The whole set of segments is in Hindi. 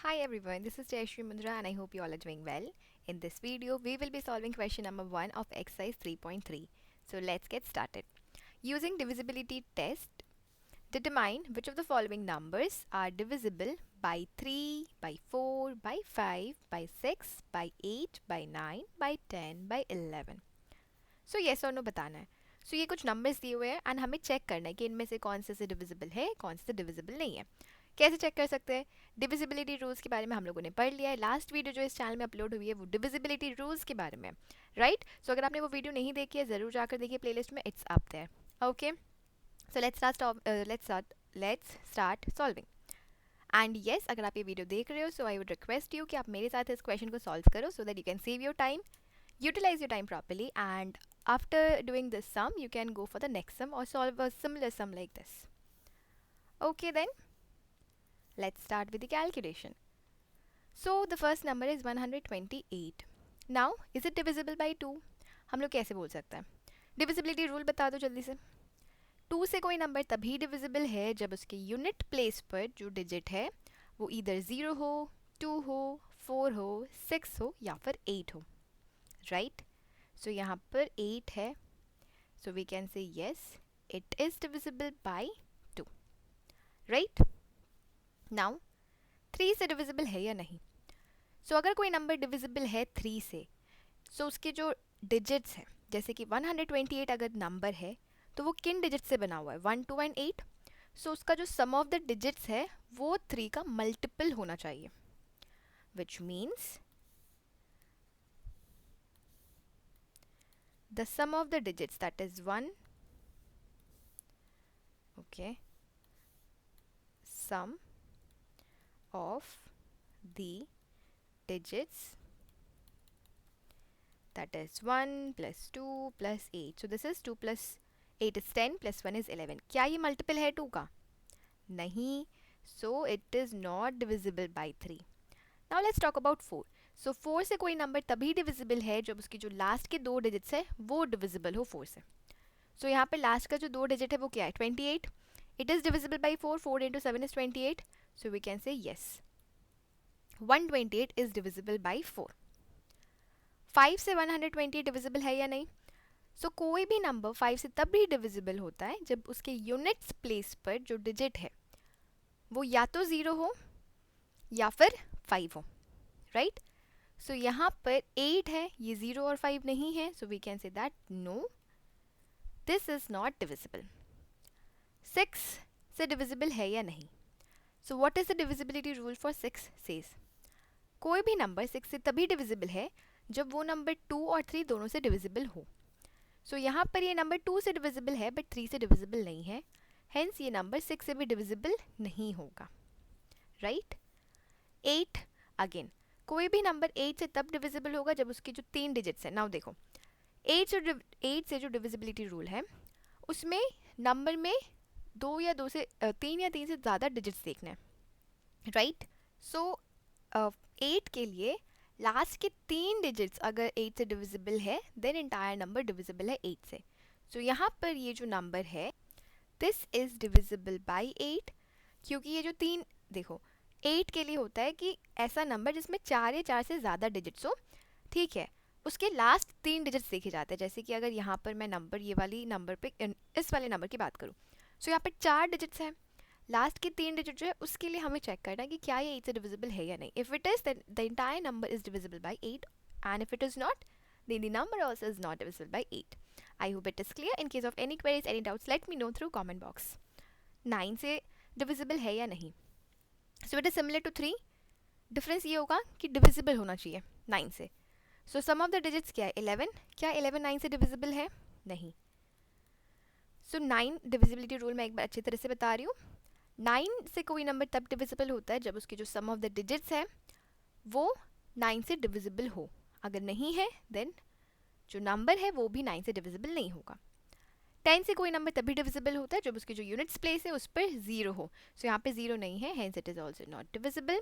Hi everyone, this is Jayashree Mundra and I hope you all are doing well. In this video, we will be solving question number 1 of exercise 3.3. So let's get started. Using divisibility test, determine which of the following numbers are divisible by 3, by 4, by 5, by 6, by 8, by 9, by 10, by 11. So yes or no बताना है. So ये कुछ numbers दिए हुए हैं and हमें check करना है कि इनमें से कौन से divisible है, कौन से divisible नहीं है. कैसे चेक कर सकते हैं? डिविजिबिलिटी रूल्स के बारे में हम लोगों ने पढ़ लिया है. लास्ट वीडियो जो इस चैनल में अपलोड हुई है वो डिविजिबिलिटी रूल्स के बारे में, राइट? सो अगर आपने वो वीडियो नहीं देखी है ज़रूर जाकर देखिए प्लेलिस्ट में, it's up there. Okay, so let's start solving. And yes, अगर आप ये वीडियो देख रहे हो so I would request you कि आप मेरे साथ इस क्वेश्चन को सॉल्व करो so that you can save your time, utilize your time properly, and after doing this sum you can go for the next sum or solve a similar sum like this. Okay then, let's start with the calculation. So the first number is 128. Now is it divisible by 2? हम लोग कैसे बोल सकते हैं? डिविजिबिलिटी रूल बता दो जल्दी से. 2 से कोई नंबर तभी डिविजिबल है जब उसके यूनिट प्लेस पर जो डिजिट है वो इधर 0 हो, 2 हो, 4 हो, 6 हो या फिर 8 हो, राइट? सो यहाँ पर 8 है, so we can say yes it is divisible by 2, right? Now 3 से डिविजिबल है या नहीं? सो अगर कोई नंबर डिविजिबल है 3 से, सो उसके जो डिजिट्स हैं, जैसे कि 128 अगर नंबर है तो वो किन डिजिट से बना हुआ है? 1, 2 एंड 8. सो उसका जो सम ऑफ द डिजिट्स है वो 3 का मल्टीपल होना चाहिए, which means the sum of the digits, that is 1, okay, sum of the digits, that is 1 plus 2 plus 8. So this is 2 plus 8 is 10 plus 1 is 11. क्या ये multiple है 2 का? नहीं. So it is not divisible by 3. Now let's talk about 4. सो 4 से कोई नंबर तभी डिविजिबल है जब उसकी जो लास्ट के 2 डिजिट्स है वो डिविजिबल हो 4 से. सो यहाँ पे लास्ट का जो 2 डिजिट है वो क्या है? 28. It is divisible by 4. 4 into 7 is 28. So we can say yes 128 is divisible by 4. 5 से 128 डिविजिबल है या नहीं? सो कोई भी नंबर 5 से तब भी डिविजिबल होता है जब उसके यूनिट्स प्लेस पर जो डिजिट है वो या तो 0 हो या फिर 5 हो, राइट? सो यहाँ पर 8 है, ये 0 और 5 नहीं है, so we can say that no, this is not divisible. 6 से डिविजिबल है या नहीं? So what is the divisibility rule for 6 says? कोई भी नंबर 6 से तभी डिविजिबल है जब वो नंबर 2 और 3 दोनों से डिविजिबल हो. सो यहाँ पर ये नंबर 2 से डिविजिबल है बट 3 से डिविजिबल नहीं है, हेंस ये नंबर 6 से भी डिविजिबल नहीं होगा, राइट? 8 अगेन, कोई भी नंबर 8 से तब डिविजिबल होगा जब उसकी जो 3 डिजिट्स हैं. नाउ देखो 8 से जो डिविजिबिलिटी रूल है उसमें नंबर में 2 या 2 से 3 या 3 से ज़्यादा डिजिट्स देखने हैं, राइट? सो 8 के लिए लास्ट के 3 डिजिट्स अगर 8 से डिविजिबल है देन इंटायर नंबर डिविजिबल है 8 से. सो यहाँ पर ये जो नंबर है दिस इज़ डिविजिबल बाई 8, क्योंकि ये जो 3 देखो 8 के लिए होता है कि ऐसा नंबर जिसमें 4 या 4 से ज़्यादा डिजिट्स हो, ठीक है, उसके लास्ट 3 डिजिट्स देखे जाते हैं. जैसे कि अगर यहाँ पर मैं नंबर ये वाली नंबर पे इस वाले नंबर की बात करूँ, सो यहाँ पर 4 डिजिट्स हैं, लास्ट के 3 डिजिट जो है उसके लिए हमें चेक करना है कि क्या ये 8 से डिविजिबल है या नहीं. If it is then the entire number is divisible by 8 and if it is not then the number also is not divisible by 8. I hope it is clear. In case of any queries, any doubts, let me know through comment box. 9 से divisible है या नहीं? So it is similar to 3. Difference ये होगा कि डिविजिबल होना चाहिए 9 से. So sum of the digits क्या है? 11. क्या 11 9 से डिविजिबल है? नहीं. सो 9 डिविजिबिलिटी रूल मैं एक बार अच्छी तरह से बता रही हूँ. 9 से कोई नंबर तब डिविजिबल होता है जब उसके जो सम ऑफ द डिजिट्स है वो 9 से डिविजिबल हो. अगर नहीं है देन जो नंबर है वो भी 9 से डिविजिबल नहीं होगा. 10 से कोई नंबर तभी डिविजिबल होता है जब उसकी जो यूनिट्स प्लेस है उस पर 0 हो. सो यहाँ पे 0 नहीं है, hence it is also not divisible,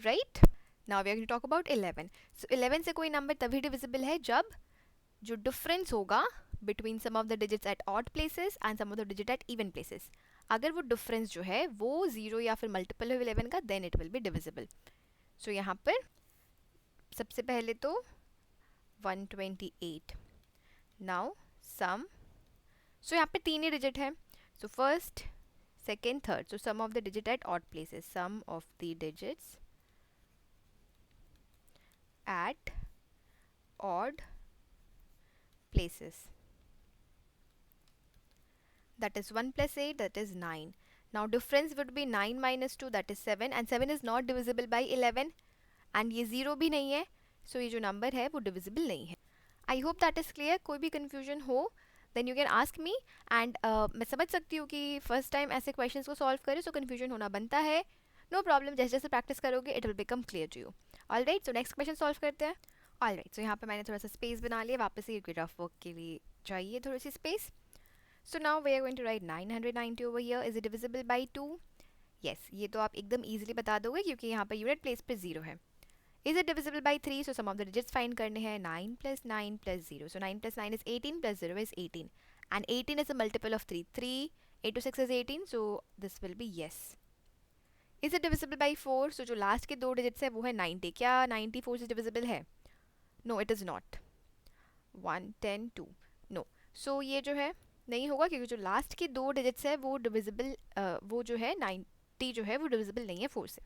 right? Now we are going to talk about 11. So 11 से कोई नंबर तभी डिविजिबल है जब जो डिफरेंस होगा between sum of the digits at odd places and sum of the digit at even places, अगर वो डिफरेंस जो है वो 0 या फिर मल्टीपल हो 11 का, then it will be divisible. So यहाँ पर सबसे पहले तो 128. Now some. सो यहाँ पे 3 ही डिजिट है. So first, second, third. So sum of the digit at odd places. Sum of the digits at odd places. That is 1 plus 8, that is 9. Now difference would be 9 minus 2, that is 7, and 7 is not divisible by 11, and ये 0 भी नहीं है, so ये जो number है वो divisible नहीं है. I hope that is clear. कोई भी confusion हो then you can ask me, and मैं समझ सकती हूँ कि first time ऐसे questions को solve करें so confusion होना बनता है. No problem, जैसे जैसे practice करोगे it will become clear to you. Alright, so next question solve करते हैं. Alright, so यहाँ पे मैंने थोड़ा सा space बना लिया, वापस से rough work के लिए चाहिए थोड़ी सी space. So now we are going to write 990 over here. Is it divisible by 2? Yes, ये तो आप एकदम easily बता दोगे क्योंकि यहाँ पर unit place पे 0 है. Is it divisible by 3? So sum of the digits find करने हैं. 9 plus 9 plus 0. So 9 plus 9 is 18 plus 0 is 18. And 18 is a multiple of 3. 3 into 6 is 18. So this will be yes. Is it divisible by 4? So जो last के दो digits है वो है 90. क्या 90 4 से divisible है? No, it is not. 1, 10, 2. No. So ये जो है नहीं होगा क्योंकि जो लास्ट के दो डिजिट्स है वो डिविजिबल वो जो है 90 जो है वो डिविजिबल नहीं है 4 से.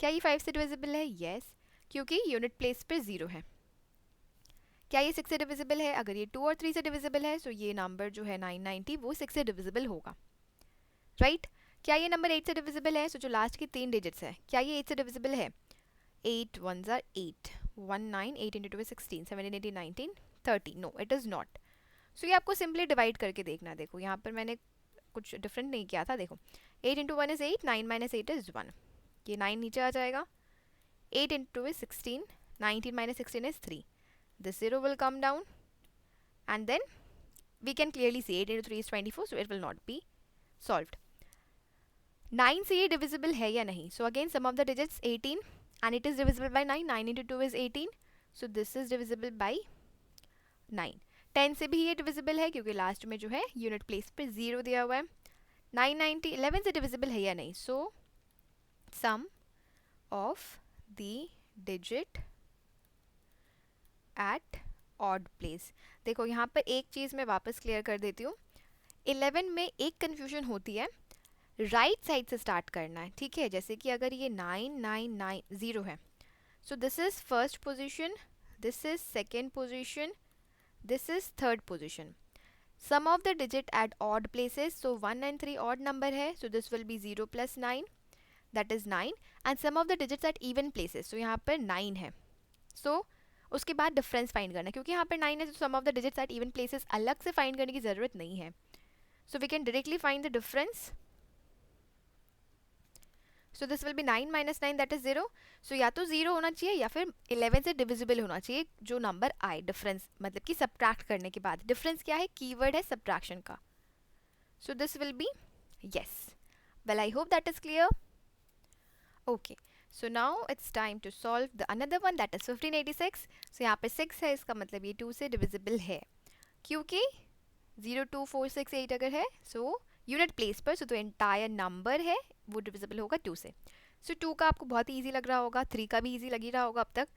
क्या ये 5 से डिविजिबल है? यस, क्योंकि यूनिट प्लेस पर 0 है. क्या ये 6 से डिविजिबल है? अगर ये 2 और 3 से डिविजिबल है तो ये नंबर जो है 990 वो 6 से डिविजिबल होगा. राइट? क्या ये नंबर 8 से डिविजिबल है? सो जो लास्ट की 3 डिजिट्स है क्या ये 8 से डिविजिबल है? 8 1s are 8. 1 9, 8 into 2 is 16, 17 18 19 30. No, it is not. So ये आपको सिंपली डिवाइड करके देखना. देखो यहाँ पर मैंने कुछ डिफरेंट नहीं किया था. देखो 8 into 1 is 8, 9 minus 8 is 1. ये 9 नीचे आ जाएगा. 8 into 2 is 16, 19 minus 16 is 3. This 0 will come down and then we can clearly see 8 into 3 is 24, so it will not be solved. 9 से ये divisible है या नहीं? So again sum of the digits 18 and it is divisible by 9. 9 into 2 is 18, so this is divisible by 9. 10 से भी ये divisible है क्योंकि लास्ट में जो है यूनिट प्लेस पे 0 दिया हुआ है. 990 11 से divisible है या नहीं? So sum of the digit at odd place. देखो यहाँ पर एक चीज़ मैं वापस क्लियर कर देती हूँ. 11 में एक कन्फ्यूजन होती है, राइट साइड से स्टार्ट करना है. ठीक है, जैसे कि अगर ये 9990 है, so this is first position, this is second position, this is third position. Sum of the digit at odd places, so 1 and 3 odd number है, so this will be 0 plus 9, that is 9. And sum of the digits at even places, so यहाँ पर 9 है. सो उसके बाद डिफरेंस फाइंड करना है क्योंकि यहाँ पर 9 है, तो sum of the digits at even places अलग से फाइंड करने की ज़रूरत नहीं है. So we can directly find the difference. So this will be 9 minus 9, that is 0. So या तो 0 होना चाहिए या फिर 11 से डिविजिबल होना चाहिए जो नंबर आए. डिफरेंस मतलब कि सब्ट्रैक्ट करने के बाद. डिफरेंस क्या है? कीवर्ड है सब्ट्रैक्शन का. सो this will B yes. Well, I hope that is clear. Okay, so now it's time to solve the another one, that is 1586. So यहाँ पे 6 है, इसका मतलब ये 2 से divisible है क्योंकि 0 2 4 6 8 अगर है so यूनिट प्लेस पर, तो एंटायर नंबर है वो डिविजिबल होगा 2 से. सो 2 का आपको बहुत ही ईजी लग रहा होगा, 3 का भी ईजी लग ही रहा होगा अब तक.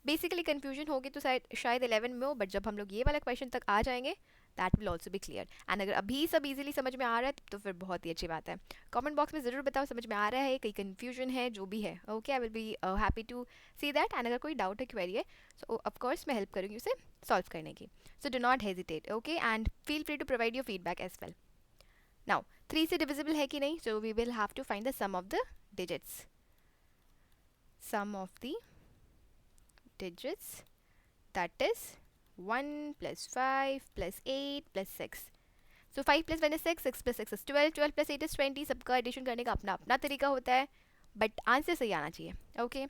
बेसिकली कन्फ्यूजन होगी तो शायद 11 में हो, बट जब हम लोग ये वाला क्वेश्चन तक आ जाएंगे that will also be clear. And अगर अभी सब इजीली समझ में आ रहा है तो फिर बहुत ही अच्छी बात है. कमेंट बॉक्स में ज़रूर बताओ समझ में आ रहा है, कहीं कन्फ्यूजन है, जो भी है. Okay, I will be happy to see that. And अगर कोई डाउट है, क्वेरी है, सो ऑफकोर्स मैं हेल्प करूँगी उसे सॉल्व करने की. So do not hesitate. Okay, and feel free to provide your feedback as well. Now 3 से डिविजिबल है कि नहीं? So we will have to find the sum of the digits. Sum of the digits, that is 1 plus 5 plus 8 plus 6. So 5 plus 1 is 6, 6 plus 6 is 12, 12 plus 8 is 20. सबका एडिशन करने का अपना अपना तरीका होता है, बट आंसर सही आना चाहिए. ओके,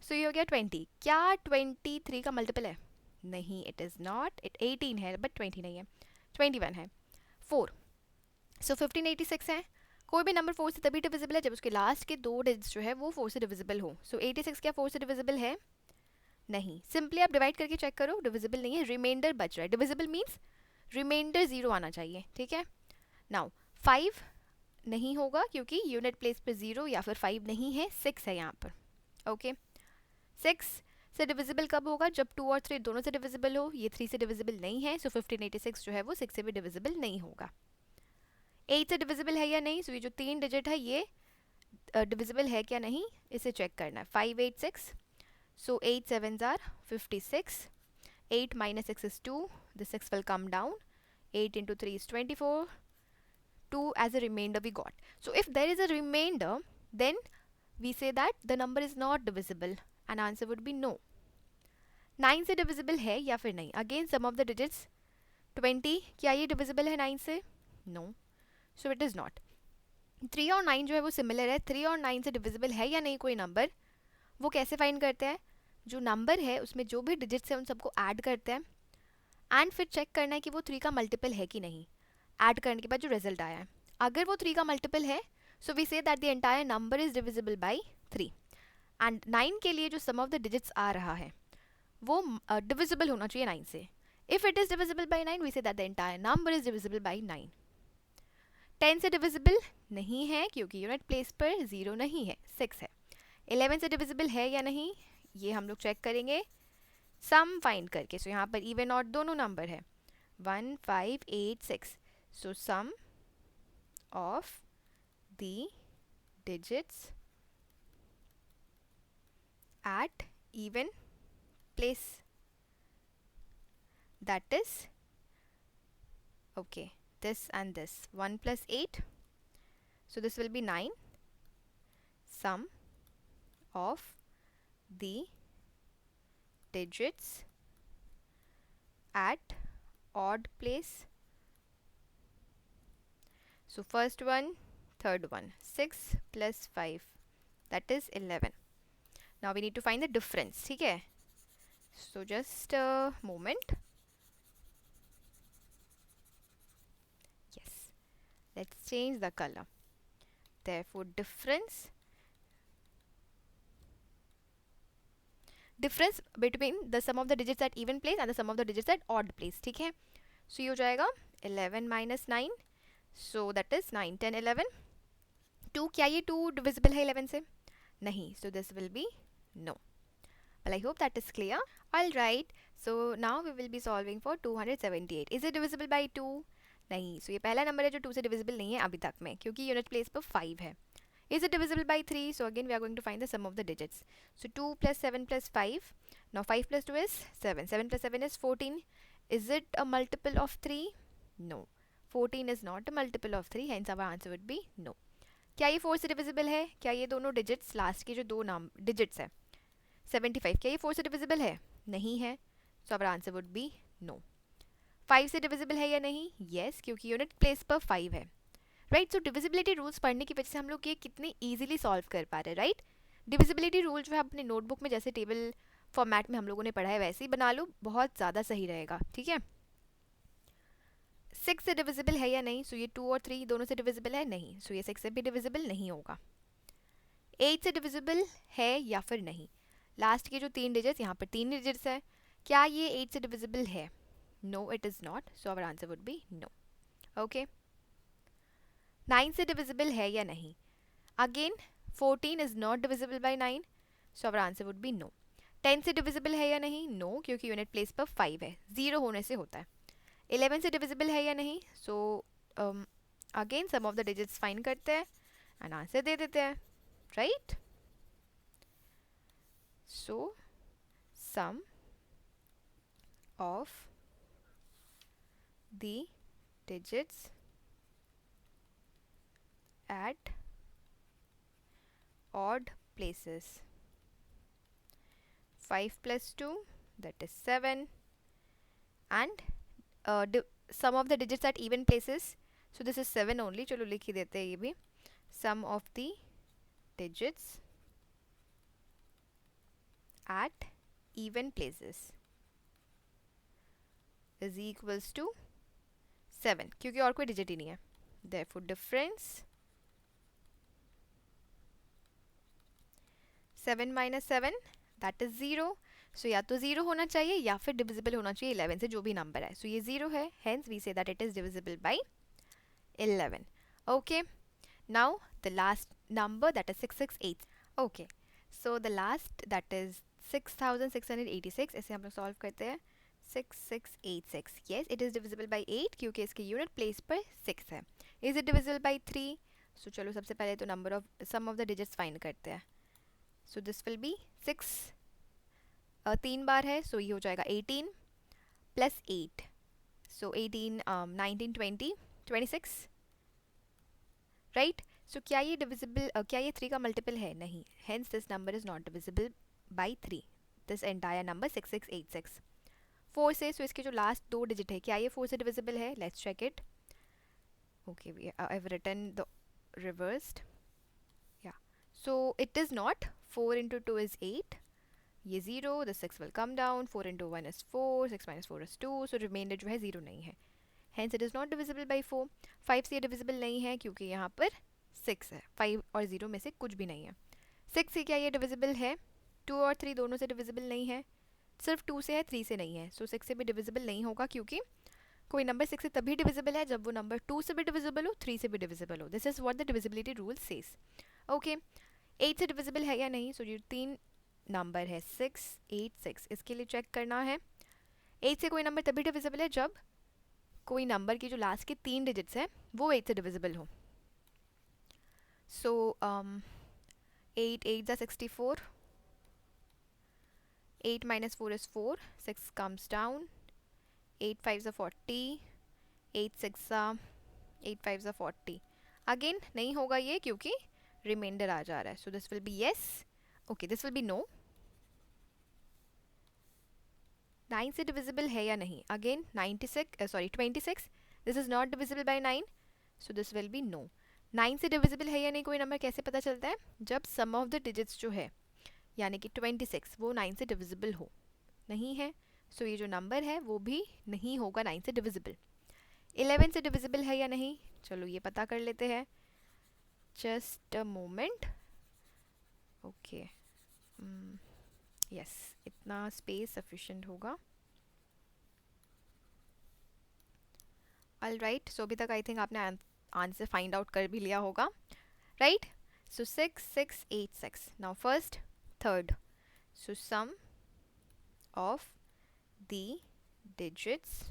सो ये हो गया 20. क्या 23 का मल्टीपल है? नहीं, इट इज़ नॉट. इट 18 है बट 20 नहीं है, 21 है. 4. सो 1586 है. कोई भी नंबर 4 से तभी डिविजिबल है जब उसके लास्ट के दो डिजिट्स जो है वो 4 से डिविजिबल हो. सो 86 क्या 4 से डिविजिबल है? नहीं. सिंपली आप डिवाइड करके चेक करो, डिविजिबल नहीं है, रिमाइंडर बच रहा है. डिविजिबल मीन्स रिमाइंडर 0 आना चाहिए. ठीक है. नाउ 5 नहीं होगा क्योंकि यूनिट प्लेस पे 0 या फिर 5 नहीं है, 6 है यहाँ पर. ओके 6 से डिविजिबल कब होगा? जब 2 और 3 दोनों से डिविजिबल हो. ये 3 से डिविजिबल नहीं है, सो 1586 जो है वो 6 से भी डिविजिबल नहीं होगा. 8 से डिविजिबल है या नहीं? सो ये जो 3 डिजिट है ये डिविजिबल है क्या नहीं, इसे चेक करना है. 586, सो 8 sevens are 56. 8 minus 6 is 2. The 6 will come down. 8 into 3 is 24. 2 as a remainder we got. So if there is a remainder, then we say that the number is not divisible, and answer would be no. 9 से divisible है या फिर नहीं? Again sum of the digits 20, क्या ये divisible है 9 से? No. So it is not. 3 और 9 जो है वो सिमिलर है. 3 और 9 से divisible है या नहीं कोई नंबर, वो कैसे फाइंड करते हैं? जो नंबर है उसमें जो भी डिजिट्स है उन सबको ऐड करते हैं एंड फिर चेक करना है कि वो 3 का मल्टीपल है कि नहीं. ऐड करने के बाद जो रिजल्ट आया है, अगर वो 3 का मल्टीपल है, so we say that the entire number is divisible by 3. And 9 के लिए जो सम ऑफ द डिजिट्स आ रहा है वो डिविजिबल होना चाहिए 9 से. If it is divisible by 9, we say that the entire number is divisible by 9. 10 से डिविजिबल नहीं है क्योंकि यूनिट प्लेस पर 0 नहीं है, 6 है. 11 से डिविजिबल है या नहीं, ये हम लोग चेक करेंगे सम फाइंड करके. सो यहाँ पर इवन ऑड दोनों नंबर है. 1 5 8 6. So sum of the digits at even place, that is okay, this and this 1 plus 8, so this will be 9. Sum of the digits at odd place, so first one, third one, 6 plus 5, that is 11. Now we need to find the difference. ठीक है, so just a moment. Yes, let's change the color. Therefore difference between the sum of the digits at even place and the sum of the digits at odd place. ठीक है, so ये हो जाएगा 11 minus 9, so that is 9 10 11. 2, क्या ये 2 divisible है 11 से? नहीं, so this will be no. Well, I hope that is clear. All right, so now we will be solving for 278. Is it divisible by 2? नहीं, so ये पहला नंबर है जो 2 से divisible नहीं है अभी तक में, क्योंकि यूनिट प्लेस पर 5 है. Is it divisible by 3? So again we are going to find the sum of the digits. So 2 plus 7 plus 5. Now 5 plus 2 is 7. 7 plus 7 is 14. Is it a multiple of 3? No. 14 is not a multiple of 3. Hence our answer would be no. क्या ये 4 से divisible है? क्या ये दोनों digits, लास्ट के जो दो नाम digits है 75, क्या ये 4 से divisible है? नहीं है. So our answer would be no. 5 से divisible है या नहीं? Yes, क्योंकि यूनिट प्लेस पर 5 है. राइट, सो डिविजिबिलिटी रूल्स पढ़ने की वजह से हम लोग ये कितने ईजिली सॉल्व कर पा रहे हैं. राइट, डिविजिबिलिटी रूल जो है अपने नोटबुक में जैसे टेबल फॉर्मेट में हम लोगों ने पढ़ा है वैसे ही बना लो, बहुत ज़्यादा सही रहेगा. ठीक है, 6 से डिविजिबल है या नहीं? सो ये 2 और 3 दोनों से डिविजिबल है? नहीं, सो ये 6 से भी डिविजिबल नहीं होगा. 8 से डिविजिबल है या फिर नहीं? लास्ट के जो 3 डिजिट्स, यहाँ पर 3 डिजिट्स है, क्या ये 8 से डिविजिबल है? No, it is not. So our answer would be no. Okay, 9 से डिविजिबल है या नहीं? Again 14 is not divisible by 9, so our answer would be no. 10 से डिविजिबल है या नहीं? नो, क्योंकि यूनिट प्लेस पर 5 है, 0 होने से होता है. 11 से डिविजिबल है या नहीं? So again sum of the digits find करते हैं एंड आंसर दे देते हैं. Right, so sum of the digits at odd places, 5 plus 2, that is 7, and sum of the digits at even places, so this is 7 only. चलो लिख ही देते हैं ये भी. sum of the digits at even places is equals to 7, क्योंकि और कोई डिजिट ही नहीं है. therefore difference 7 minus 7, that is 0. So या तो 0 होना चाहिए या फिर डिविजिबल होना चाहिए 11 से, जो भी नंबर है. सो ये 0 है, hence we say that it is divisible by 11. Okay, now the last number, that is 668. Okay, so the last that is 6686, इसे हम लोग सॉल्व करते हैं. 6686, yes it is divisible by 8 क्योंकि इसके यूनिट प्लेस पर 6 है. Is it divisible by 3? So चलो सबसे पहले तो number of sum of the digits find करते हैं. सो दिस विल बी 6 3 बार है, सो ये हो जाएगा 18 प्लस 8. सो 18 19 20 26, राइट. सो क्या ये डिविजिबल क्या ये 3 का मल्टीपल है? नहीं. Hence this number is not divisible by 3. This entire number 6686. 4 से, सो इसके जो लास्ट 2 डिजिट है, क्या ये 4 से डिविजिबल है? Let's check it. Okay, I have written the reversed. Yeah, so it is not. 4 into 2 is 8. ये 0, the 6 will come down. 4 into 1 is 4, 6 minus 4 is 2, so remainder जो है 0 नहीं है. Hence it is not divisible by 4. 5 से ये divisible नहीं है क्योंकि यहाँ पर 6 है. 5 और 0 में से कुछ भी नहीं है. 6 से क्या ये divisible है? 2 और 3 दोनों से divisible नहीं है. सिर्फ 2 से है, 3 से नहीं है. सो 6 से भी divisible नहीं होगा क्योंकि कोई नंबर 6 से तभी divisible है जब वो नंबर 2 से भी divisible हो, 3 से भी divisible हो. This is what the divisibility rule says. Okay, 8 से divisible है या नहीं? सो ये 3 नंबर है 6 8 6, इसके लिए चेक करना है. 8 से कोई नंबर तभी डिविजिबल है जब कोई नंबर की जो लास्ट के 3 डिजिट्स हैं वो 8 से डिविजिबल हो. सो 8 8 ज़ा 64, 8 minus 4 is 4, 6 comes down, 8 5 ज़ा 40, 8 6 ज़ा 8 5 ज़ा 40. अगेन नहीं होगा ये क्योंकि रिमाइंडर आ जा रहा है. So this will be yes. Okay, this will be no. 9 से डिविजिबल है या नहीं? Again 26, this is not divisible by 9, so this will be no. 9 से डिविजिबल है या नहीं कोई नंबर कैसे पता चलता है? जब सम ऑफ द डिजिट्स जो है यानी कि 26 वो 9 से डिविजिबल हो. नहीं है, सो ये जो नंबर है वो भी नहीं होगा 9 से डिविजिबल. 11 से डिविजिबल है या नहीं? चलो ये पता कर लेते हैं. Just a moment. Okay, yes, इतना स्पेस सफिशिएंट होगा. ऑल राइट, सो अभी तक आई थिंक आपने आंसर फाइंड आउट कर भी लिया होगा, right. So 6 6 8 6. Now first third. So sum of the digits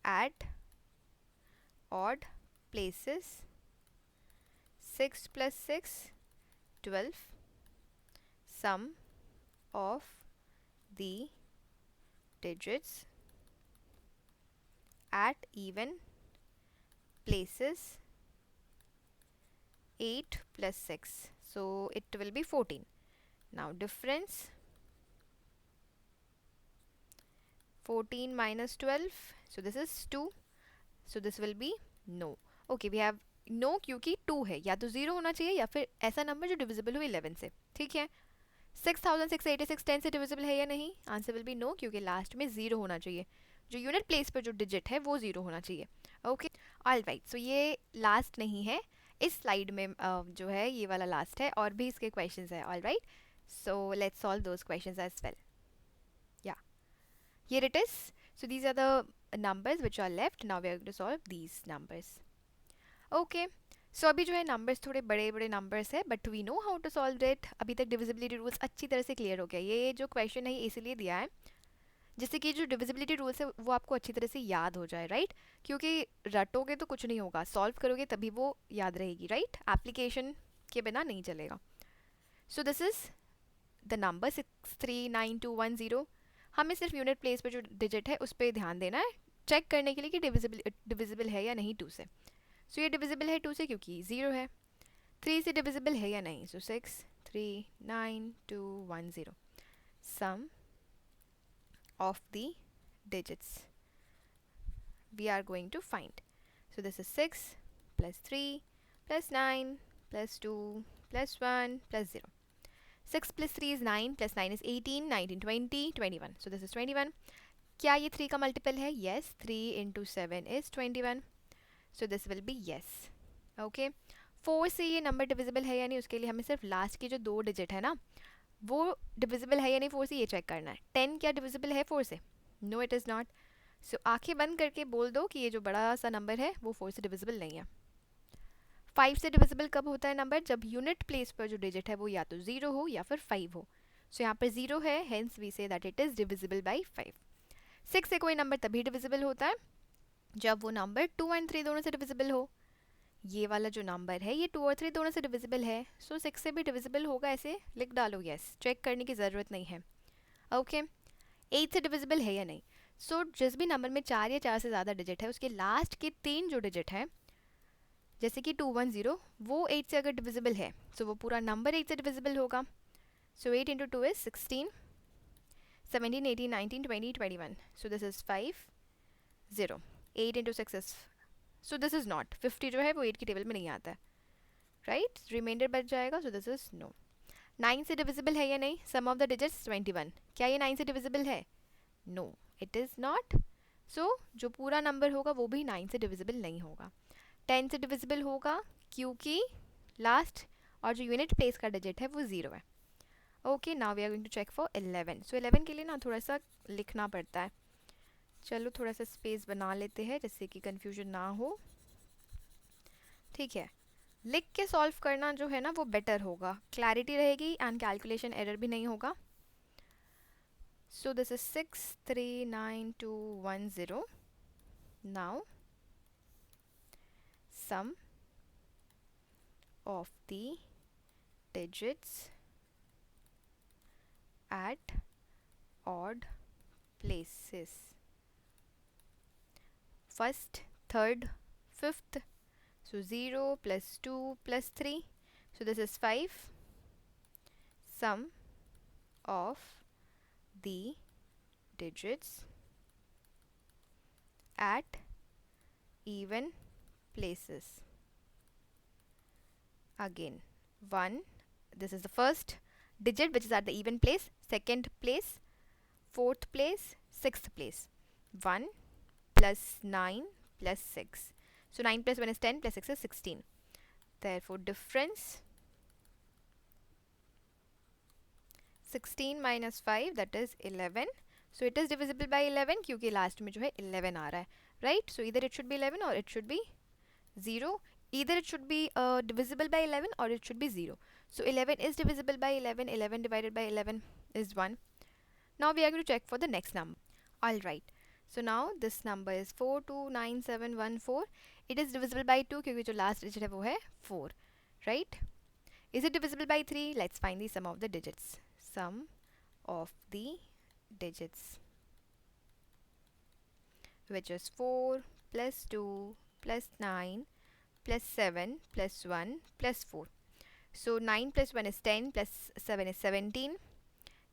at odd places. 6 plus 6 12. Sum of the digits at even places. 8 plus 6, so it will be 14. Now difference 14 minus 12, so this is 2, so this will be no. Okay, we have no क्योंकि 2 है, या तो 0 होना चाहिए या फिर ऐसा नंबर जो डिविजिबल हो 11 से. ठीक है. 6686 10 से डिविजिबल है या नहीं? आंसर विल बी नो क्योंकि लास्ट में 0 होना चाहिए. जो यूनिट प्लेस पर जो डिजिट है वो 0 होना चाहिए. Okay, all right. सो ये लास्ट नहीं है, इस स्लाइड में जो है ये वाला लास्ट है, और भी इसके क्वेश्चंस है. All right, so let's solve those questions as well. Yeah, here it is. So these are the numbers which are left. Now we are going to solve these numbers. Okay, so अभी जो है नंबर्स थोड़े बड़े बड़े नंबर्स है, but we know how to solve it. अभी तक डिविजिबिलिटी रूल्स अच्छी तरह से क्लियर हो गया. ये जो क्वेश्चन है ये इसीलिए दिया है जिससे कि जो डिविजिबिलिटी रूल्स है वो आपको अच्छी तरह से याद हो जाए, राइट. क्योंकि रटोगे तो कुछ नहीं होगा, सॉल्व करोगे तभी वो याद रहेगी, राइट. एप्लीकेशन के बिना नहीं चलेगा. सो दिस इज द नंबर 639210. हमें सिर्फ यूनिट प्लेस पर जो डिजिट है उस पर ध्यान देना है, चेक करने के लिए कि डिविजिबल है या नहीं 2 से. सो ये डिविजिबल है 2 से क्योंकि 0 है. 3 से डिविजिबल है या नहीं? सो 6 3 9 2 1 0. सम of the digits we are going to find. So this is 6 plus 3 plus 9 plus 2 plus 1 plus 0. 6 plus 3 is 9 plus 9 is 18, 19 20 21. So this is 21. क्या ये 3 का मल्टीपल है? Yes, 3 into 7 is 21. So this will be yes. Okay, 4 से ये नंबर डिविजिबल है या नहीं उसके लिए हमें सिर्फ लास्ट की जो 2 डिजिट है ना वो डिविजिबल है या नहीं 4 से ये चेक करना है. 10 क्या डिविजिबल है 4 से? No, it is not. So आंखें बंद करके बोल दो कि ये जो बड़ा सा नंबर है वो 4 से डिविजिबल नहीं है. 5 से डिविजिबल कब होता है नंबर? जब यूनिट प्लेस पर जो डिजिट है वो या तो 0 हो या फिर 5 हो. सो यहाँ पर 0 है, hence we say that it is divisible by 5. 6 से कोई नंबर तभी डिविजिबल होता है जब वो नंबर 2 एंड 3 दोनों से डिविजिबल हो. ये वाला जो नंबर है ये 2 और 3 दोनों से डिविजिबल है. सो 6 से भी डिविजिबल होगा, ऐसे लिख डालो. यस, चेक करने की ज़रूरत नहीं है. ओके. 8 से डिविजिबल है या नहीं? सो जिस भी नंबर में 4 या 4 से ज़्यादा डिजिट है उसके लास्ट के 3 जो डिजिट हैं, जैसे कि 210, वो 8 से अगर डिविजिबल है सो वो पूरा नंबर 8 से डिविजिबल होगा. सो 8 into 2 is 16, 17, 18, 19, 20, 21. So this is 5, 0. 8 into 6 is, so this is not 50 जो है वो 8 की टेबल में नहीं आता है, राइट. रिमाइंडर बच जाएगा. सो दिस इज़ नो. 9 से डिविजिबल है या नहीं? Sum of the digits 21. क्या ये 9 से डिविजिबल है? No, it is not. So जो पूरा नंबर होगा वो भी 9 से डिविजिबल नहीं होगा. 10 से डिविजिबल होगा क्योंकि लास्ट और जो यूनिट प्लेस का डिजिट है वो 0 है. Okay, now we are going to check for 11. So 11 के लिए ना थोड़ा सा लिखना पड़ता है. चलो थोड़ा सा स्पेस बना लेते हैं जिससे कि कंफ्यूजन ना हो. ठीक है, लिख के सॉल्व करना जो है ना वो बेटर होगा, क्लैरिटी रहेगी एंड कैलकुलेशन एरर भी नहीं होगा. सो this is 639,210. Now sum of the digits at odd places. First, third, fifth. So 0 plus 2 plus 3. So this is 5. Sum of the digits at even places. Again, 1. This is the first digit which is at the even place. Second place, fourth place, sixth place. 1 plus 9 plus 6. So 9 plus 1 is 10 plus 6 is 16. Therefore difference 16 minus 5 that is 11. So it is divisible by 11 क्योंकि लास्ट में जो है 11 आ रहा है, right? So either it should be 11 or it should be 0. Either it should be divisible by 11 or it should be 0. So 11 is divisible by 11. 11 divided by 11 is 1. Now we are going to check for the next number. Alright. So now this number is 429714. It is divisible by 2 क्योंकि जो last digit है वो है 4. Right? Is it divisible by 3? Let's find the sum of the digits. Sum of the digits, which is 4 plus 2 plus 9 plus 7 plus 1 plus 4. So 9 plus 1 is 10 plus 7 is 17,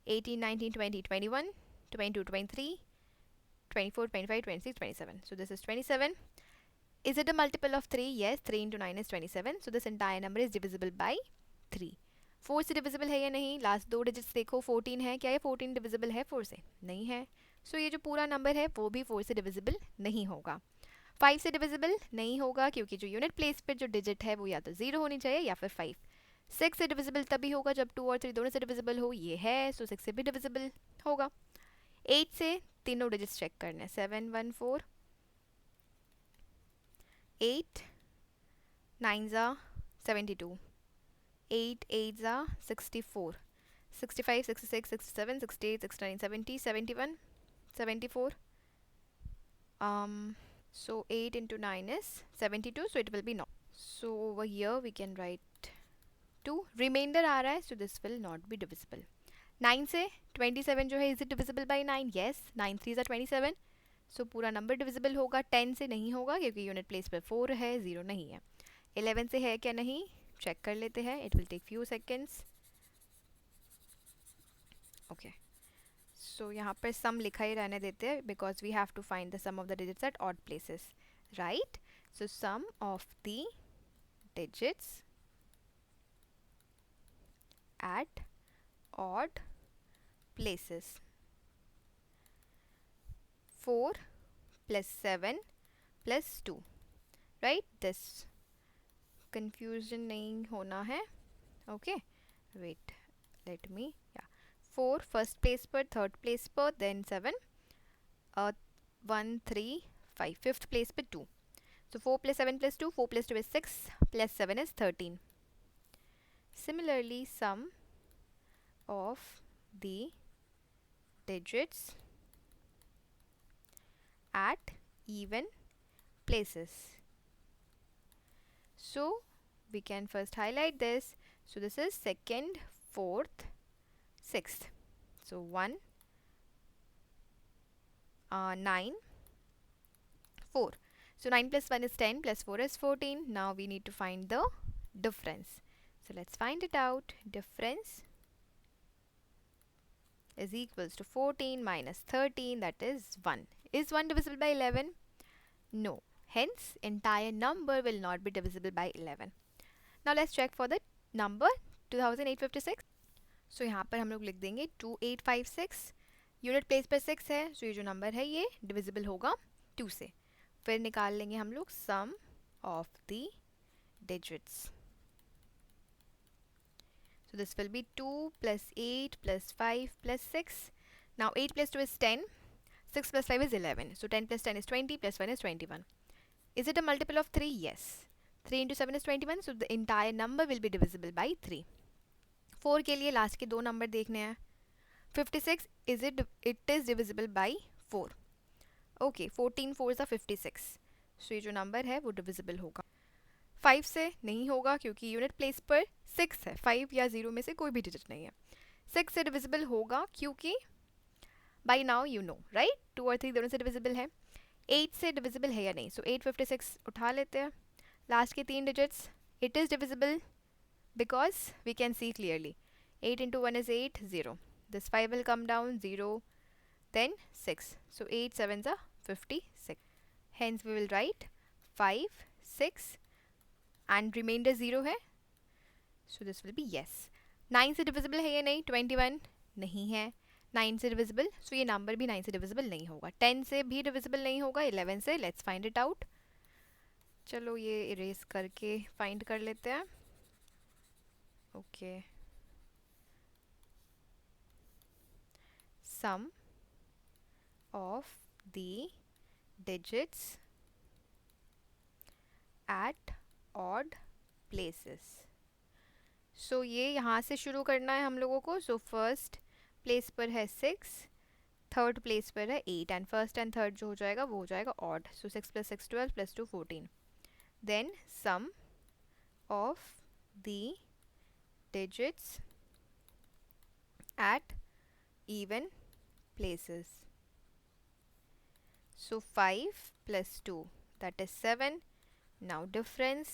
18, 19, 20, 21, 22, 23, 24, 25, 26, 27. So this is 27. Is it a multiple of 3? Yes, 3 into 9 is 27. So this entire number is divisible by 3. 4 से divisible है या नहीं? लास्ट दो डिजिट्स देखो, 14 है. क्या ये 14 divisible है 4 से? नहीं है. सो ये जो पूरा नंबर है वो भी 4 से divisible नहीं होगा. 5 से divisible नहीं होगा क्योंकि जो यूनिट प्लेस पर जो डिजिट है वो या तो 0 होनी चाहिए या फिर 5. 6 से divisible तभी होगा जब 2 और 3 दोनों से divisible हो. ये है, सो 6 से भी divisible होगा. 8 से तीनों डिजिट्स चेक करने हैं. 7, 1, 4. 8 9s are 72. 8 8s are 64. 65, 66, 67, 68, 69, 70, 71, 74. So 8 into 9 is 72, so it will be not. So over here we can write 2. Remainder आ रहा है, so this will not be divisible. 9 से 27 जो है, is it divisible by 9? Yes, 9 3s are 27. So पूरा नंबर divisible होगा. 10 से नहीं होगा क्योंकि यूनिट प्लेस पर 4 है, 0 नहीं है. 11 से है क्या? नहीं. चेक कर लेते हैं. It will take few seconds. Okay, so यहाँ पर सम लिखा ही रहने देते हैं because we have to find the sum of the digits at odd places, right. So sum of the digits at odd places. 4 plus 7 plus 2, right? This confusion नहीं होना है. Okay, wait, let me, yeah. 4 first place पर, third place पर, then 7, 1, 3, 5 fifth place पे 2. So 4 plus 7 plus 2, 4 plus 2 is 6, plus 7 is 13. Similarly, sum of the digits at even places. So we can first highlight this. So this is second, fourth, sixth. So 1, 9, 4. So 9 plus 1 is 10, plus 4 is 14. Now we need to find the difference. So let's find it out. Difference is equals to 14 minus 13, that is 1. Is 1 divisible by 11? No. Hence, entire number will not be divisible by 11. Now let's check for the number 2856. So यहाँ पर हम लोग लिख देंगे 2856. यूनिट प्लेस पर 6 है, so ये जो नंबर है ये डिविजिबल होगा 2 से. फिर निकाल लेंगे हम लोग sum of the digits. So this will be 2 plus 8 plus 5 plus 6. Now 8 plus 2 is 10. 6 plus 5 is 11. So 10 plus 10 is 20 plus 1 is 21. Is it a multiple of 3? Yes. 3 into 7 is 21. So the entire number will be divisible by 3. 4 के लिए लास्ट के दो नंबर देखने हैं. 56 it is divisible by 4. Okay, 14 4s are 56. So ये जो नंबर है वो डिविजिबल होगा. 5 से नहीं होगा क्योंकि यूनिट प्लेस पर 6 है. 5 या 0 में से कोई भी डिजिट नहीं है. 6 से डिविजिबल होगा क्योंकि by now you know right, 2 और 3 दोनों से डिविजिबल है. 8 से डिविजिबल है या नहीं? सो 856 उठा लेते हैं. लास्ट के 3 digits, it is divisible because we can see clearly 8 into 1 is 8, 0. This 5 will come down, 0, then 6. So 8 7s are 56. Hence we will write 5, 6 and remainder 0 है. So this will be yes. 9 से divisible है या नहीं? 21 नहीं है. 9 से divisible, so ये number भी 9 से divisible नहीं होगा. 10 से भी divisible नहीं होगा. 11 से, let's find it out. चलो ये erase करके find कर लेते हैं. Okay. Sum of the digits at odd places. So ये यहाँ से शुरू करना है हम लोगों को. So first place पर है 6, थर्ड प्लेस पर है 8 एंड फर्स्ट एंड थर्ड जो हो जाएगा वो हो जाएगा odd. So 6 plus 6 12 plus 2 14. Then sum of the digits at even places. So 5 plus 2, that is 7. Now difference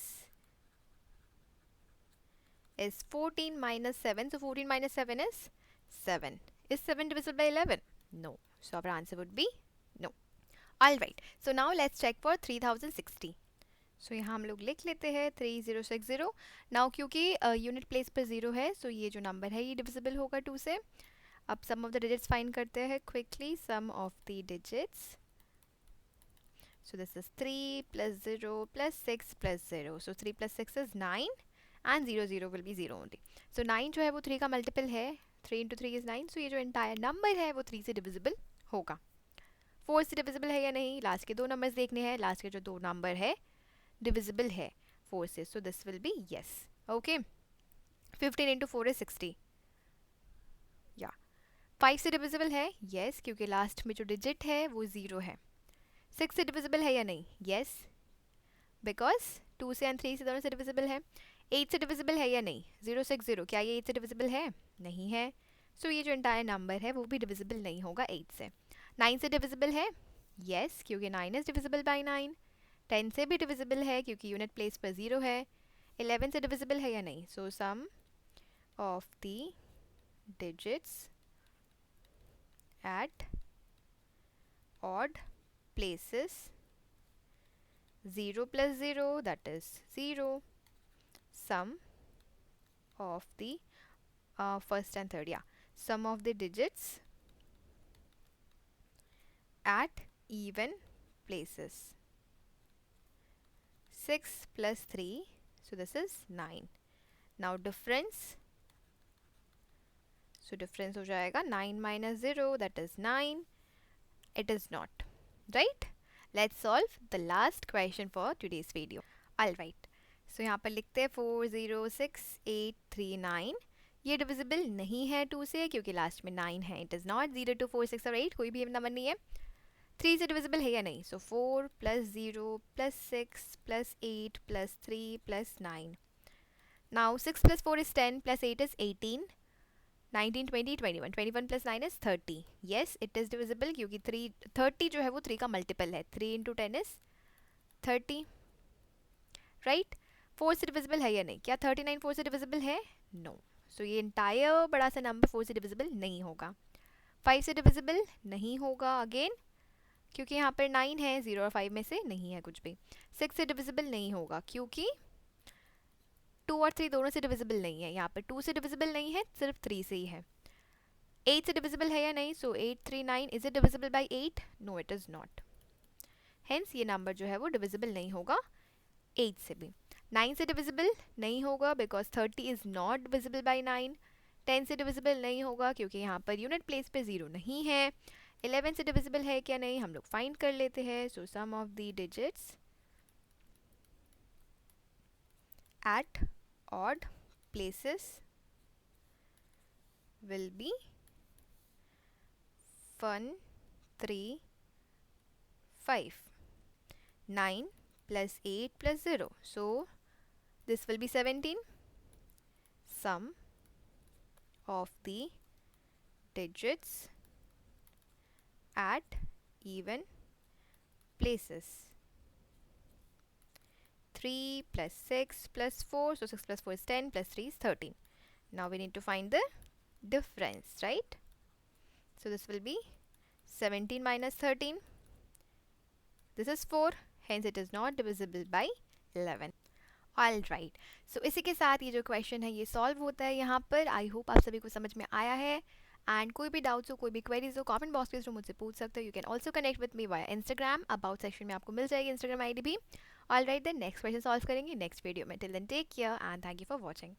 is 14 minus 7. So 14 minus 7 is 7. Is 7 divisible by 11? No. So our answer would be no. Alright. So now let's check for 3060. सो यहाँ हम लोग लिख लेते हैं 3060. नाउ क्योंकि यूनिट प्लेस पर 0 है, सो ये जो नंबर है ये डिविजिबल होगा 2 से. अब sum of the digits find करते हैं quickly. Sum of the digits, so this is 3 plus 0 plus 6 plus 0. So 3 plus 6 is 9 and 0 0 will be 0 only. सो 9 जो है वो 3 का मल्टीपल है. 3 into 3 is 9. सो ये जो एंटायर नंबर है वो 3 से डिविजिबल होगा. 4 से डिविजिबल है या नहीं? लास्ट के दो नंबर्स देखने हैं. लास्ट के जो दो नंबर है divisible है 4 से, so this will be yes. Okay, 15 into 4 is 60. या 5 से divisible है yes, क्योंकि लास्ट में जो डिजिट है वो 0 है. 6 से divisible है या नहीं? yes, because 2 से and 3 से दोनों से divisible है. 8 से divisible है या नहीं? 060, क्या ये 8 से divisible है? नहीं है. so ये जो entire number है वो भी divisible नहीं होगा 8 से. 9 से divisible है yes, क्योंकि 9 is divisible by 9. 10 से भी डिविजिबल है क्योंकि यूनिट प्लेस पर 0 है. 11 से डिविजिबल है या नहीं? So sum of the digits at odd places, 0 plus 0, that is 0. Sum of the first and third, yeah. Sum of the digits at even places. 6 plus 3, so this is 9. Now difference, so difference हो जाएगा 9 minus 0, that is 9. It is not, right? Let's solve the last question for today's video. Alright, so यहाँ पर लिखते हैं 406839. ये डिविजिबल नहीं है 2 से क्योंकि लास्ट में 9 है. इट इज़ नॉट 0 2 4 6 और 8 कोई भी नंबर नहीं है. 3 से डिविजिबल है या नहीं? सो 4 + 0 + 6 + 8 + 3 + 9. Now 6 + 4 is 10 + 8 is 18. 19 20 21 21 + 9 is 30. Yes, it is divisible क्योंकि 30 जो है वो 3 का मल्टीपल है. 3 × 10 is 30. राइट. 4 से डिविजिबल है या नहीं? क्या 39 4 से डिविजिबल है? नो. सो ये इंटायर बड़ा सा नंबर 4 से डिविजिबल नहीं होगा. 5 से डिविजिबल नहीं होगा अगेन क्योंकि यहाँ पर 9 है. 0 और 5 में से नहीं है कुछ भी. 6 से डिविजिबल नहीं होगा क्योंकि 2 और 3 दोनों से डिविजिबल नहीं है. यहाँ पर 2 से डिविजिबल नहीं है, सिर्फ 3 से ही है. 8 से डिविजिबल है या नहीं? So 8 3 9. Is it divisible by 8? No, it is not. Hence ये नंबर जो है वो डिविजिबल नहीं होगा 8 से भी. 9 से डिविजिबल नहीं होगा because 30 is not divisible by 9. 10 से डिविजिबल नहीं होगा क्योंकि यहाँ पर यूनिट प्लेस पे 0 नहीं है. 11 से डिविजिबल है क्या नहीं हम लोग फाइंड कर लेते हैं. So sum of the digits at odd places will be 1 3 5. 9 + 8 + 0, so this will be 17. Sum of the digits at even places. 3 + 6 + 4, so 6 + 4 is 10 + 3 is 13. Now we need to find the difference, right? So this will be 17 minus 13. This is 4, hence it is not divisible by 11. All right. So इसी के साथ ये जो क्वेश्चन है ये सॉल्व होता है यहाँ पर. आई होप आप सभी को समझ में आया है. एंड कोई भी डाउट्स हो, कोई भी क्वेरीज हो, कमेंट बॉक्स में मुझसे पूछ सकते हो. You can also connect with me via Instagram. About section में आपको मिल जाएगी इंस्टाग्राम आईडी भी. All right then, next question solve करेंगे नेक्स्ट वीडियो में. Till then take care and thank you for watching.